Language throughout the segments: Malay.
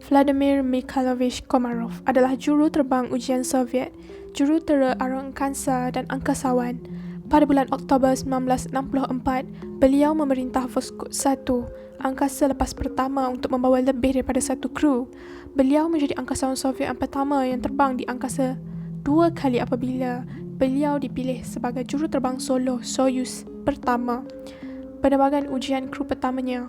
Vladimir Mikhailovich Komarov adalah juru terbang ujian Soviet, jurutera angkasa dan angkasawan. Pada bulan Oktober 1964, beliau memerintah Voskhod 1, angkasa lepas pertama untuk membawa lebih daripada satu kru. Beliau menjadi angkasawan Soviet yang pertama yang terbang di angkasa 2 kali apabila beliau dipilih sebagai juru terbang solo Soyuz pertama. Penerbangan ujian kru pertamanya.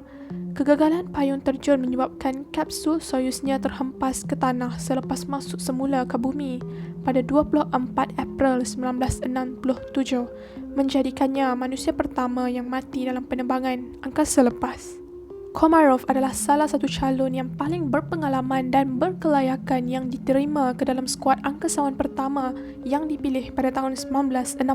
Kegagalan payung terjun menyebabkan kapsul Soyuznya terhempas ke tanah selepas masuk semula ke bumi pada 24 April 1967, menjadikannya manusia pertama yang mati dalam penerbangan angkasa lepas. Komarov adalah salah satu calon yang paling berpengalaman dan berkelayakan yang diterima ke dalam skuad angkasawan pertama yang dipilih pada tahun 1960.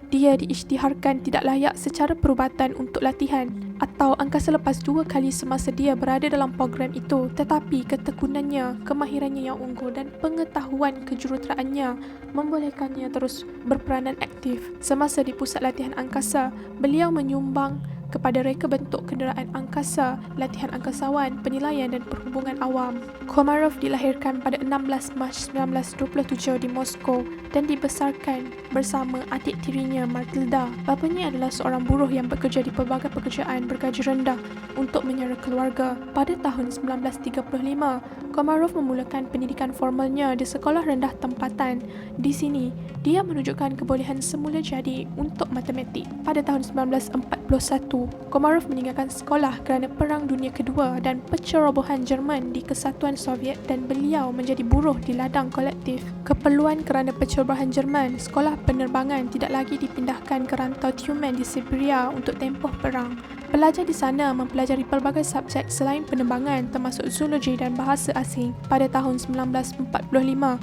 Dia diisytiharkan tidak layak secara perubatan untuk latihan atau angkasa lepas 2 kali semasa dia berada dalam program itu, tetapi ketekunannya, kemahirannya yang unggul dan pengetahuan kejuruteraannya membolehkannya terus berperanan aktif. Semasa di pusat latihan angkasa, beliau menyumbang kepada reka bentuk kenderaan angkasa, latihan angkasawan, penilaian dan perhubungan awam. Komarov dilahirkan pada 16 Mac 1927 di Moskow dan dibesarkan bersama adik tirinya Matilda. Bapanya adalah seorang buruh yang bekerja di pelbagai pekerjaan bergaji rendah untuk menyara keluarga. Pada tahun 1935, Komarov memulakan pendidikan formalnya di sekolah rendah tempatan. Di sini, dia menunjukkan kebolehan semula jadi untuk matematik. Pada tahun 1941, Komarov meninggalkan sekolah kerana Perang Dunia Kedua dan pencerobohan Jerman di Kesatuan Soviet dan beliau menjadi buruh di ladang kolektif. Keperluan kerana pencerobohan Jerman, sekolah penerbangan tidak lagi dipindahkan ke rantau Tyumen di Siberia untuk tempoh perang. Pelajar di sana mempelajari pelbagai subjek selain penerbangan termasuk zoologi dan bahasa asing. Pada tahun 1945,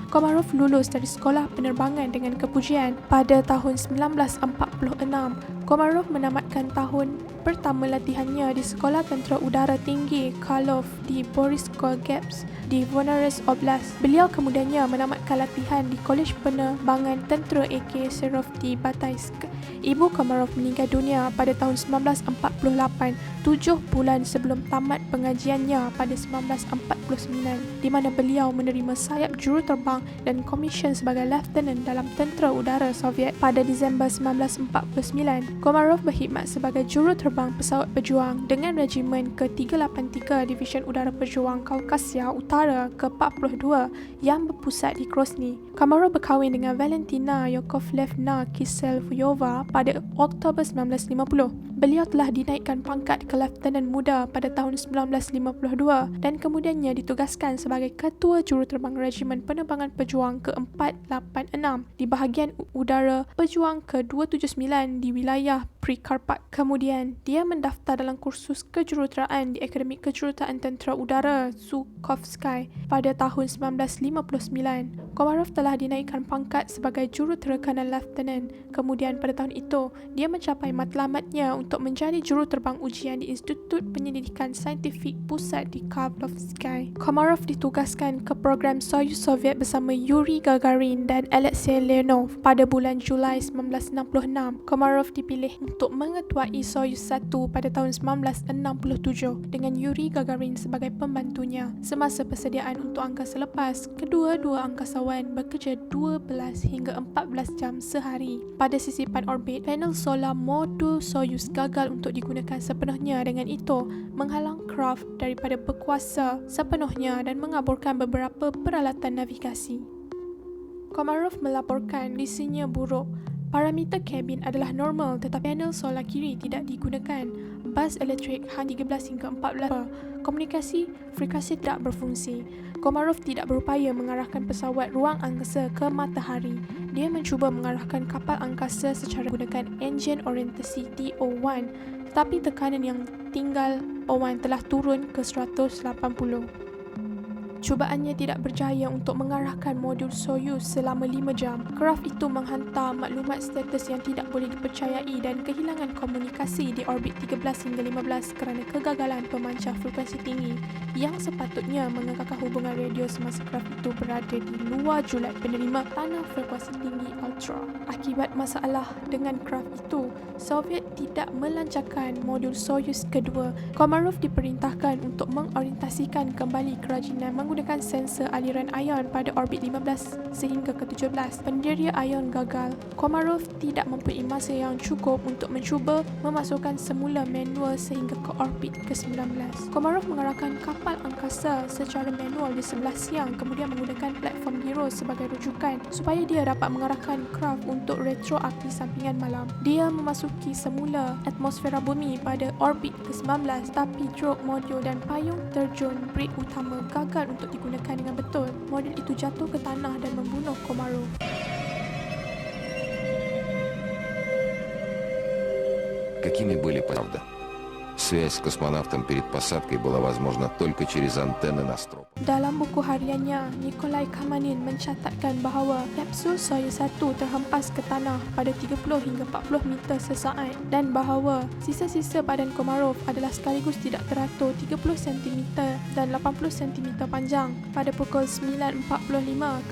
Komarov lulus dari sekolah penerbangan dengan kepujian. Pada tahun 1946, Komarov menamatkan tahun pertama latihannya di Sekolah Tentera Udara Tinggi Karlov di Borisskoye-Gats di Voronezh Oblast. Beliau kemudiannya menamatkan latihan di Kolej Penerbangan Tentera AK Serov di Bataisk. Ibu Komarov meninggal dunia pada tahun 1948, 7 bulan sebelum tamat pengajiannya pada 1949, di mana beliau menerima sayap juruterbang dan komisen sebagai Lieutenant dalam Tentera Udara Soviet. Pada Disember 1949, Komarov berkhidmat sebagai juruterbang pesawat pejuang dengan Regimen ke-383 Division Udara Pejuang Kaukasia Utara ke-42 yang berpusat di Grozny. Komarov berkahwin dengan Valentina Yakovlevna Kiselyova pada Oktober 1950. Beliau telah dinaikkan pangkat ke Lieutenant Muda pada tahun 1952 dan kemudiannya ditugaskan sebagai Ketua Juruterbang Regimen Penerbangan Pejuang ke-486 di bahagian udara Pejuang ke-279 di wilayah Prikarpat. Kemudian, dia mendaftar dalam kursus kejuruteraan di Akademi Kejuruteraan Tentera Udara Zhukovsky pada tahun 1959. Komarov telah dinaikkan pangkat sebagai jurutera Colonel Lieutenant. Kemudian pada tahun itu, dia mencapai matlamatnya untuk menjadi juruterbang ujian di Institut Penyelidikan Saintifik Pusat di Karlovsky. Komarov ditugaskan ke program Soyuz Soviet bersama Yuri Gagarin dan Alexei Leonov. Pada bulan Julai 1966, Komarov dipilih untuk mengetuai Soyuz 1 pada tahun 1967 dengan Yuri Gagarin sebagai pembantunya. Semasa persediaan untuk angkasa lepas, kedua-dua angkasawan bekerja 12 hingga 14 jam sehari. Pada sisipan orbit, panel solar modul Soyuz gagal untuk digunakan sepenuhnya. Dengan itu, menghalang Kraft daripada berkuasa sepenuhnya dan mengaburkan beberapa peralatan navigasi. Komarov melaporkan kondisinya buruk. Parameter kabin adalah normal tetapi panel solar kiri tidak digunakan. Bas elektrik hanya 13 hingga 14. Komunikasi frekuensi tidak berfungsi. Komarov tidak berupaya mengarahkan pesawat ruang angkasa ke matahari. Dia mencuba mengarahkan kapal angkasa secara menggunakan enjin orientasi TO1, tetapi tekanan yang tinggal O1 telah turun ke 180. Cubaannya tidak berjaya untuk mengarahkan modul Soyuz selama 5 jam. Kraft itu menghantar maklumat status yang tidak boleh dipercayai dan kehilangan komunikasi di orbit 13 hingga 15 kerana kegagalan pemancar frekuensi tinggi yang sepatutnya mengekalkan hubungan radio semasa Kraft itu berada di luar julat penerima tanah frekuensi tinggi ultra. Akibat masalah dengan Kraft itu, Soviet tidak melancarkan modul Soyuz kedua. Komarov diperintahkan untuk mengorientasikan kembali kerajinan menggunakan sensor aliran ion pada orbit 15 sehingga ke-17. Pendirian ion gagal. Komarov tidak mempunyai masa yang cukup untuk mencuba memasukkan semula manual sehingga ke orbit ke-19. Komarov mengarahkan kapal angkasa secara manual di sebelah siang, kemudian menggunakan platform Hero sebagai rujukan supaya dia dapat mengarahkan Kraft untuk retro api sampingan malam. Dia memasuki semula atmosfera bumi pada orbit ke-19, tapi drogue modul dan payung terjun brake utama gagal untuk digunakan dengan betul. Modul itu jatuh ke tanah dan membunuh Komarov. Какими были правда? Связь с космонавтом перед посадкой была возможна только через антенны на стропах. Dalam buku hariannya, Nikolai Kamanin mencatatkan bahawa kapsul Soyuz 1 terhempas ke tanah pada 30 hingga 40 meter sesaat dan bahawa sisa-sisa badan Komarov adalah sekaligus tidak teratur 30 cm dan 80 cm panjang. Pada pukul 9.45,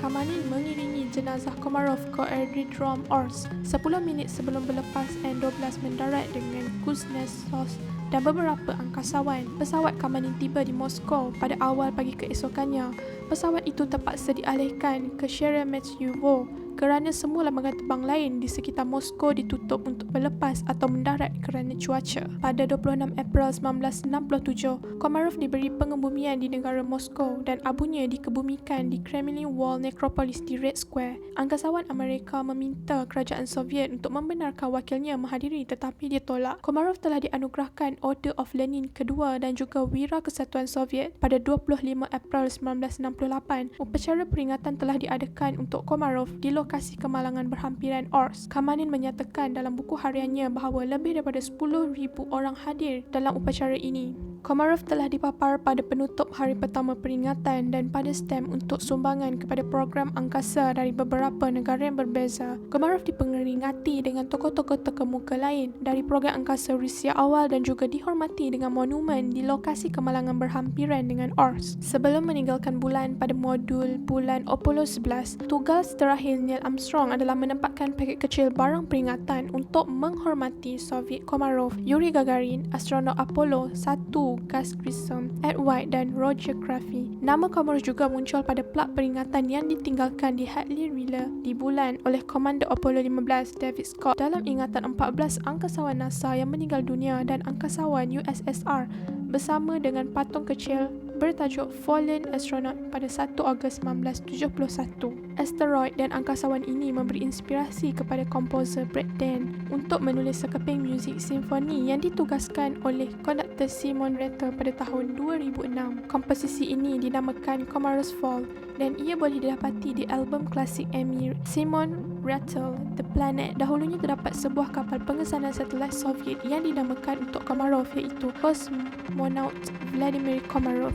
Kamanin mengiringi jenazah Komarov ke Aerodrome Ors 10 minit sebelum berlepas N-12 mendarat dengan Kuznetsov dan beberapa angkasawan. Pesawat Kamanin tiba di Moskow pada awal pagi keesokannya. Pesawat itu terpaksa dialihkan ke Sheremetyevo kerana semua lambangan terbang lain di sekitar Moskow ditutup untuk berlepas atau mendarat kerana cuaca. Pada 26 April 1967, Komarov diberi pengebumian di negara Moskow dan abunya dikebumikan di Kremlin Wall Necropolis di Red Square. Angkasawan Amerika meminta kerajaan Soviet untuk membenarkan wakilnya menghadiri tetapi dia tolak. Komarov telah dianugerahkan Order of Lenin kedua dan juga Wira Kesatuan Soviet pada 25 April 1968. Upacara peringatan telah diadakan untuk Komarov di lokasi kemalangan berhampiran Ors. Kamanin menyatakan dalam buku hariannya bahawa lebih daripada 10,000 orang hadir dalam upacara ini. Komarov telah dipapar pada penutup hari pertama peringatan dan pada stem untuk sumbangan kepada program angkasa dari beberapa negara yang berbeza. Komarov diperingati dengan tokoh-tokoh terkemuka lain dari program angkasa Rusia awal dan juga dihormati dengan monumen di lokasi kemalangan berhampiran dengan Ors. Sebelum meninggalkan bulan pada modul bulan Apollo 11, tugas terakhir Neil Armstrong adalah menempatkan paket kecil barang peringatan untuk menghormati Soviet Komarov, Yuri Gagarin, astronot Apollo 1, Gus Grissom, Ed White dan Roger Crafty. Nama Komarov juga muncul pada plak peringatan yang ditinggalkan di Hadley Wheeler di bulan oleh Komander Apollo 15 David Scott dalam ingatan 14 angkasawan NASA yang meninggal dunia dan angkasawan USSR bersama dengan patung kecil bertajuk Fallen Astronaut pada 1 Ogos 1971. Asteroid dan angkasawan ini memberi inspirasi kepada komposer Brett Dan untuk menulis sekeping muzik simfoni yang ditugaskan oleh konduktor Simon Rattle pada tahun 2006. Komposisi ini dinamakan Komarov's Fall dan ia boleh didapati di album klasik Amy Simon Rattle, The Planet. Dahulunya terdapat sebuah kapal pengesanan satelit Soviet yang dinamakan untuk Komarov iaitu Cosmonaut Vladimir Komarov.